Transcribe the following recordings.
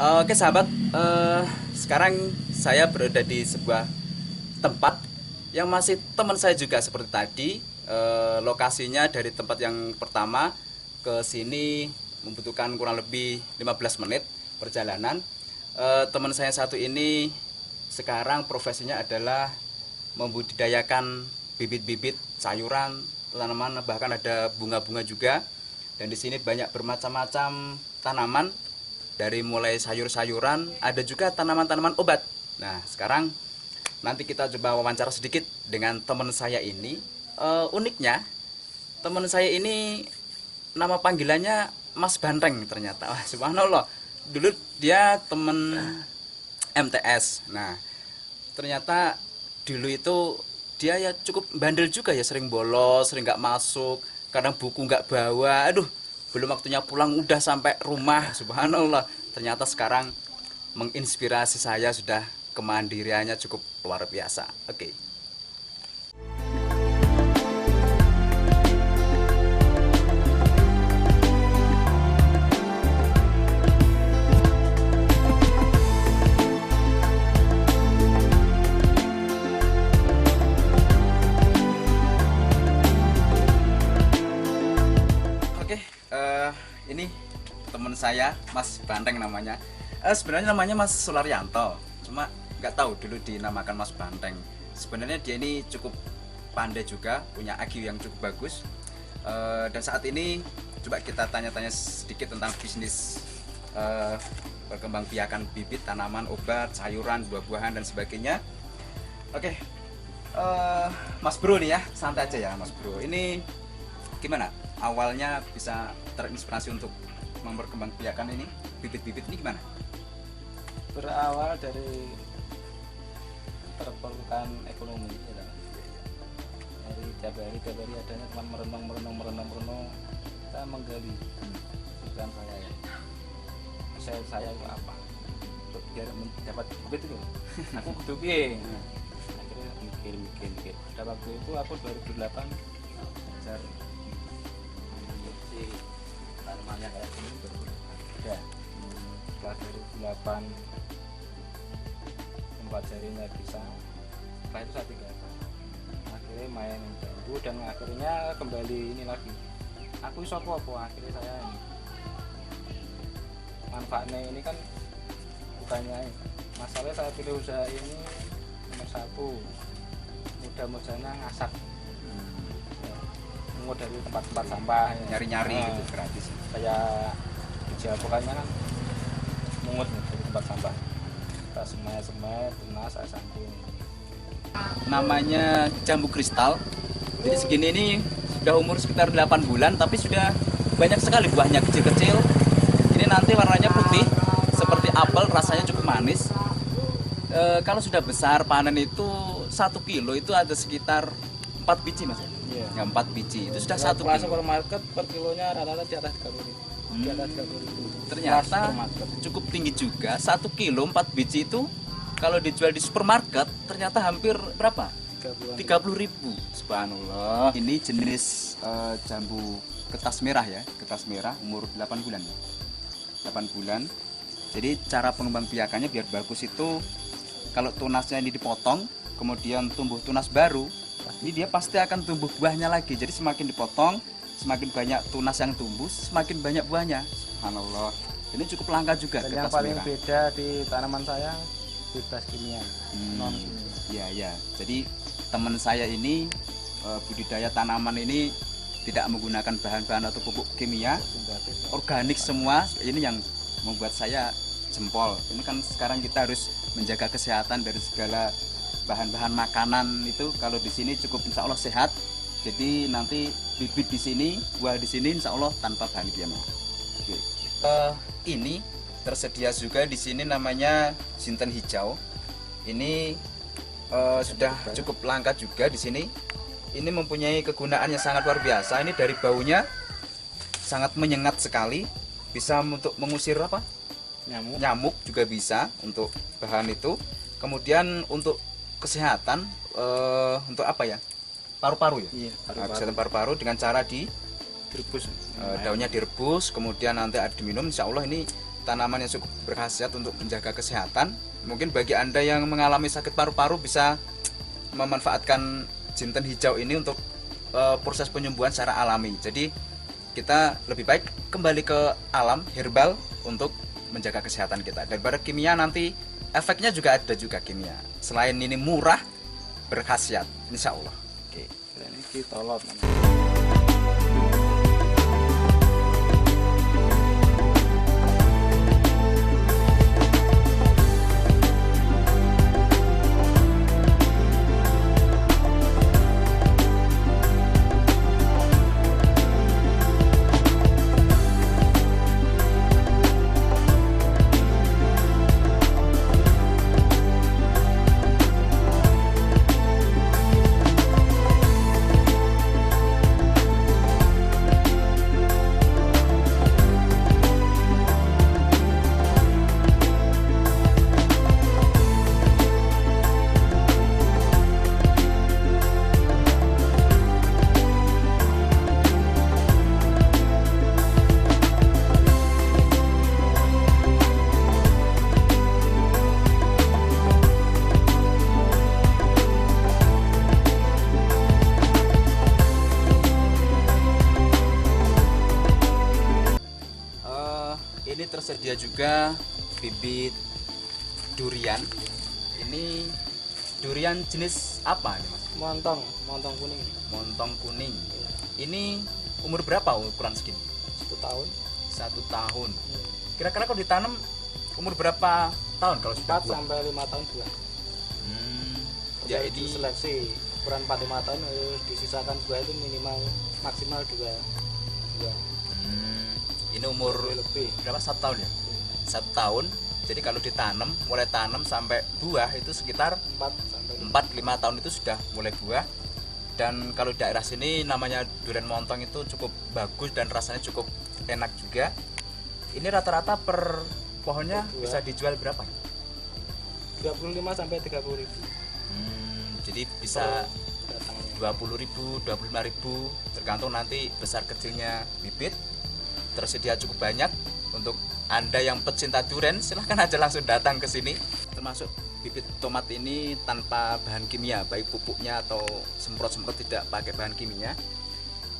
Oke sahabat, sekarang saya berada di sebuah tempat yang masih teman saya juga seperti tadi. Lokasinya dari tempat yang pertama ke sini membutuhkan kurang lebih 15 menit perjalanan. Teman saya satu ini sekarang profesinya adalah membudidayakan bibit-bibit sayuran, tanaman, bahkan ada bunga-bunga juga. Dan di sini banyak bermacam-macam tanaman, dari mulai sayur-sayuran, ada juga tanaman-tanaman obat. Nah, sekarang nanti kita coba wawancara sedikit dengan teman saya ini. Uniknya, teman saya ini nama panggilannya Mas Banteng ternyata. Wah, subhanallah. Dulu dia teman MTS. Nah, ternyata dulu itu dia ya cukup bandel juga ya, sering bolos, sering nggak masuk, kadang buku nggak bawa. Aduh, belum waktunya pulang udah sampai rumah. Subhanallah, ternyata sekarang menginspirasi saya, sudah kemandiriannya cukup luar biasa. Oke. Oke, ini teman saya, Mas Banteng namanya. Sebenarnya namanya Mas Sularyanto, cuma nggak tahu dulu dinamakan Mas Banteng. Sebenarnya dia ini cukup pandai juga, punya IQ yang cukup bagus. Dan saat ini coba kita tanya-tanya sedikit tentang bisnis perkembangbiakan bibit tanaman obat, sayuran, buah-buahan dan sebagainya. Oke, Mas Bro nih ya, santai aja ya Mas Bro. Ini gimana awalnya bisa terinspirasi untuk memperkembangbiakan ini bibit-bibit ini gimana? Berawal dari keterpurukan ekonomi ya kan? Dari tiap hari adanya teman merenung kita menggali bukan saya ya, saya itu apa untuk biar dapat bibit itu aku kudu piye. Akhirnya mikir pada waktu itu aku 2008 belajar si tanamannya kayak gini ya. Setelah 2008 mempelajarinya bisa, setelah itu saya tinggalkan, akhirnya main bambu dan akhirnya kembali ini lagi aku iso apa akhirnya saya ini manfaatnya ini kan bukannya masalahnya saya pilih usaha ini nomor satu mudah-mudahnya ngasak ya, mungut dari tempat-tempat sampah ya. Nyari-nyari gitu gratis. Kayak dijual pokoknya kan mungut nih dari tempat sampah, kita semai tunas saya sambung. Namanya jambu kristal. Jadi segini ini sudah umur sekitar 8 bulan, tapi sudah banyak sekali buahnya, kecil-kecil. Ini nanti warnanya putih seperti apel, rasanya cukup manis. Kalau sudah besar panen itu 1 kilo itu ada sekitar 4 biji mas ya? Iya. Ya, 4 biji itu sudah 1 Kelas kilo. supermarket per kilonya rata-rata di atas 30.000. Di atas 30.000. Ternyata cukup tinggi juga. 1 kilo 4 biji itu kalau dijual di supermarket ternyata hampir berapa? 30.000. Subhanallah. Ini jenis jambu kertas merah ya, kertas merah umur 8 bulan. 8 bulan. Jadi cara pengembangbiakannya biar bagus itu kalau tunasnya ini dipotong, kemudian tumbuh tunas baru, ini dia pasti akan tumbuh buahnya lagi. Jadi semakin dipotong, semakin banyak tunas yang tumbuh, semakin banyak buahnya. Subhanallah. Ini cukup langka juga Dan kertas yang paling merah. beda di tanaman saya bebas kimia, non kimia. Iya ya. Jadi teman saya ini budidaya tanaman ini tidak menggunakan bahan-bahan atau pupuk kimia, organik semua. Ini yang membuat saya jempol. Ini kan sekarang kita harus menjaga kesehatan dari segala bahan-bahan makanan itu. Kalau di sini cukup insya Allah sehat. Jadi nanti bibit di sini, buah di sini insya Allah tanpa bahan kimia. Oke. Ini tersedia juga di sini namanya jinten hijau. Ini sudah cukup langka juga di sini. Ini mempunyai kegunaan yang sangat luar biasa. Ini dari baunya sangat menyengat sekali. Bisa untuk mengusir apa? Nyamuk juga bisa untuk bahan itu. Kemudian untuk kesehatan, untuk apa ya? Paru-paru ya? Iya, Kesehatan paru-paru dengan cara direbus. daunnya direbus, kemudian nanti diminum. Insya Allah ini tanaman yang cukup berkhasiat untuk menjaga kesehatan. Mungkin bagi Anda yang mengalami sakit paru-paru bisa memanfaatkan jinten hijau ini untuk proses penyembuhan secara alami. Jadi kita lebih baik kembali ke alam herbal untuk menjaga kesehatan kita. Daripada kimia nanti efeknya juga ada juga kimia. Selain ini murah, berkhasiat, insya Allah. Oke. Ini kitolot. Ini tersedia juga bibit durian. Ini durian jenis apa nih Mas? Montong kuning. Montong kuning. Ini umur berapa ukuran segini? 1 tahun. 1 tahun. Kira-kira kalau ditanam umur berapa tahun kalau sudah 4 buah? sampai 5 tahun buah. Ya Jadi ini seleksi ukuran 4-5 tahun harus disisakan buah itu minimal maksimal 2 buah. ini umur Lebih. berapa? 1 tahun ya? 1 tahun. Jadi kalau ditanam, mulai tanam sampai buah itu sekitar 4 sampai 4-5 tahun itu sudah mulai buah. Dan kalau daerah sini namanya durian montong itu cukup bagus dan rasanya cukup enak juga. Ini rata-rata per pohonnya Per buah. bisa dijual berapa? 25 sampai 30 ribu Jadi bisa datangnya. 20.000, 25.000 tergantung nanti besar kecilnya bibit. Tersedia cukup banyak. Untuk Anda yang pecinta durian silahkan aja langsung datang ke sini. Termasuk bibit tomat ini tanpa bahan kimia, baik pupuknya atau semprot-semprot, tidak pakai bahan kimia.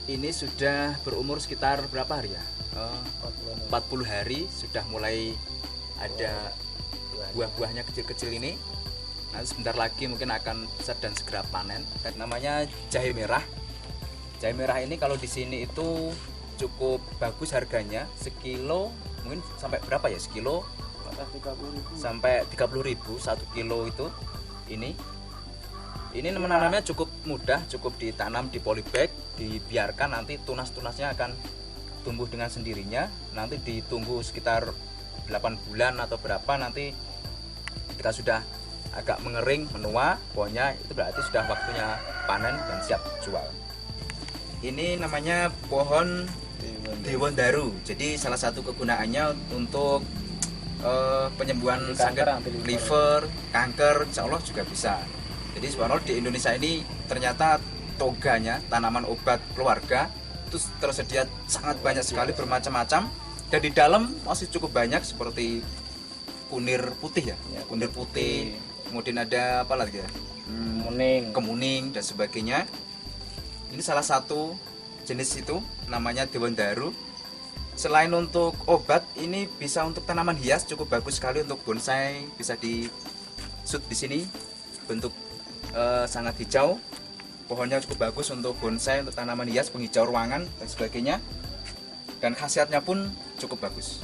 Ini sudah berumur sekitar berapa hari ya? 40 hari sudah mulai ada buah-buahnya kecil-kecil ini. Nanti sebentar lagi mungkin akan besar dan segera panen. Dan namanya jahe merah. Jahe merah ini kalau di sini itu cukup bagus harganya. Sekilo mungkin sampai berapa ya? Sekilo 30.000 sampai 30.000 1 kilo itu. Ini menanamnya cukup mudah, cukup ditanam di polybag, dibiarkan nanti tunas-tunasnya akan tumbuh dengan sendirinya. Nanti ditunggu sekitar 8 bulan atau berapa, nanti ketika sudah agak mengering, menua pohonnya, itu berarti sudah waktunya panen dan siap jual. Ini namanya pohon Dewandaru. Jadi salah satu kegunaannya untuk penyembuhan sakit liver, kanker, insya Allah juga bisa. Jadi subhanallah di Indonesia ini ternyata toganya, tanaman obat keluarga itu tersedia sangat banyak sekali, bermacam-macam. Dan di dalam masih cukup banyak seperti kunir putih ya, kunir putih. Kemudian ada apa lagi ya? Kemuning dan sebagainya. Ini salah satu jenis itu namanya Dewandaru. Selain untuk obat, ini bisa untuk tanaman hias, cukup bagus sekali untuk bonsai. Bisa di shoot di sini, bentuk sangat hijau. Pohonnya cukup bagus untuk bonsai, untuk tanaman hias, penghijau ruangan dan sebagainya. Dan khasiatnya pun cukup bagus.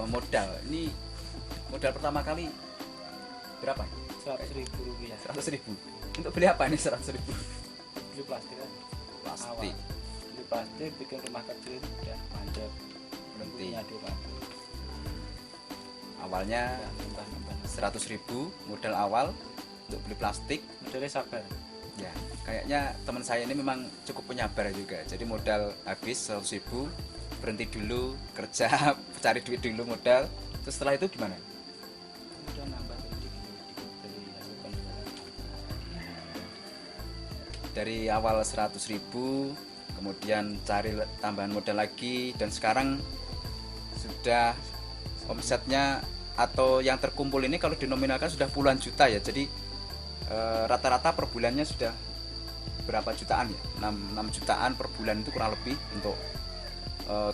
modal. Ini modal pertama kali berapa? 100.000 rupiah. 100.000. Untuk beli apa ini 100.000? Beli plastik kan? Plastik. Beli plastik, bikin rumah kecil dan manjat. Berhenti. Punya dia manjat. Awalnya Ya, nambah. 100.000 modal awal untuk beli plastik. Modalnya sabar. Ya, kayaknya teman saya ini memang cukup penyabar juga. Jadi modal habis 100.000, berhenti dulu kerja, cari duit dulu modal. Terus setelah itu gimana? Kemudian nambah dikit dari hasil penjualan. Dari awal 100.000, kemudian cari tambahan modal lagi, dan sekarang sudah omsetnya atau yang terkumpul ini kalau dinominalkan sudah puluhan juta ya. Jadi rata-rata per bulannya sudah berapa jutaan ya? 6 jutaan per bulan itu kurang lebih untuk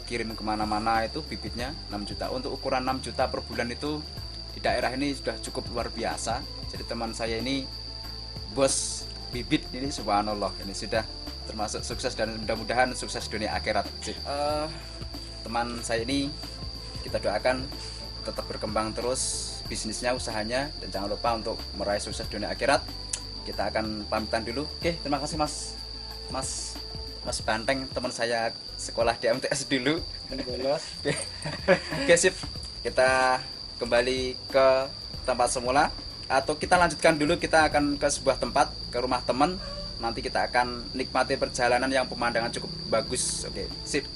kirim kemana-mana itu bibitnya 6 juta. Untuk ukuran 6 juta per bulan itu di daerah ini sudah cukup luar biasa. Jadi teman saya ini bos bibit ini, subhanallah, ini sudah termasuk sukses dan mudah-mudahan sukses dunia akhirat. Teman saya ini kita doakan tetap berkembang terus bisnisnya, usahanya, dan jangan lupa untuk meraih sukses dunia akhirat. Kita akan pamitan dulu. Oke, terima kasih Mas Banteng, teman saya sekolah di MTS dulu. Bolos. Oke, sip. Kita kembali ke tempat semula, atau kita lanjutkan dulu, kita akan ke sebuah tempat, ke rumah teman. Nanti kita akan nikmati perjalanan yang pemandangan cukup bagus. Oke, sip.